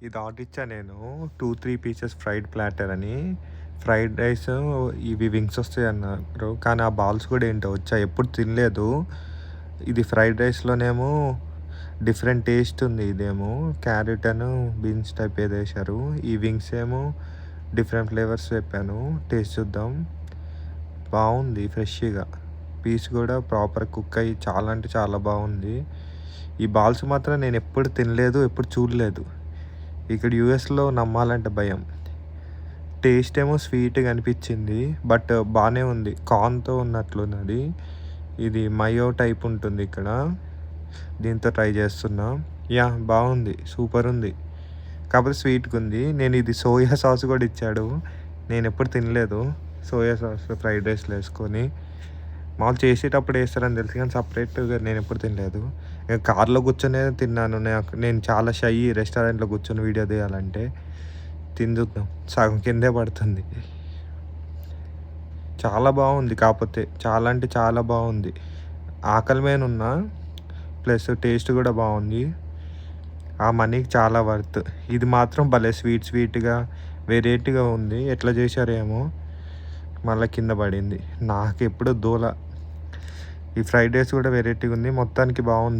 ఇది ఆర్డర్ ఇచ్చా నేను 2-3 పీసెస్ ఫ్రైడ్ ప్లాటర్ అని. ఫ్రైడ్ రైస్ ఇవి వింగ్స్ వస్తాయి అన్నారు. కానీ ఆ బాల్స్ కూడా ఏంటో వచ్చాయి. ఎప్పుడు తినలేదు. ఇది ఫ్రైడ్ రైస్‌లోనేమో డిఫరెంట్ టేస్ట్ ఉంది. ఇదేమో క్యారెట్ బీన్స్ టైప్ ఏదో ఏశారు. ఈ వింగ్స్ ఏమో డిఫరెంట్ ఫ్లేవర్స్ చెప్పాను. టేస్ట్ చూద్దాం. బావుంది ఫ్రెష్‌గా. పీస్ కూడా ప్రాపర్ కుక్ అయ్యి చాలా అంటే చాలా బావుంది. ఈ బాల్స్ మాత్రం నేను ఎప్పుడు తినలేదు. ఎప్పుడు చూడలేదు. ఇక్కడ యూఎస్‌లో నమ్మాలంటే భయం. టేస్ట్ ఏమో స్వీట్‌గా అనిపించింది. బట్ బానే ఉంది. కార్న్‌తో ఉన్నట్లున్నది. ఇది మయో టైప్ ఉంటుంది ఇక్కడ. దీంతో ట్రై చేస్తున్నా. యాహ్! బావుంది. సూపర్ ఉంది. కాకపోతే స్వీట్‌గా ఉంది. నేను ఇది సోయా సాస్ కూడా ఇచ్చాడు. నేను ఎప్పుడు తినలేదు. సోయా సాస్ ఫ్రైడ్ రైస్‌లో ఏసుకొని. మాములుగా చేసేటప్పుడు ఏస్తారని తెలుసు కానీ సెపరేట్‌గా నేను ఎప్పుడు తినలేదు. నేను కార్‌లో కూర్చొనే తిన్నాను. నేను చాలా షై రెస్టారెంట్‌లో కూర్చొని వీడియో తీయాలంటే. తిని చూద్దాం. సగం కిందే పడుతుంది. చాలా బావుంది కాపోతే. చాలా అంటే చాలా బావుంది. ఆకలి మీద ఉన్నా. ప్లస్ టేస్ట్ కూడా బావుంది. ఆ మనీకి చాలా వర్త్. ఇది మాత్రం భలే స్వీట్‌గా వెరైటీగా ఉంది. ఎట్లా చేశారో ఏమో! మళ్ళా కింద పడింది. నాకెప్పుడు దూల. ఈ ఫ్రైడ్ రైస్ కూడా వెరైటీగా ఉంది. మొత్తానికి బావుంది.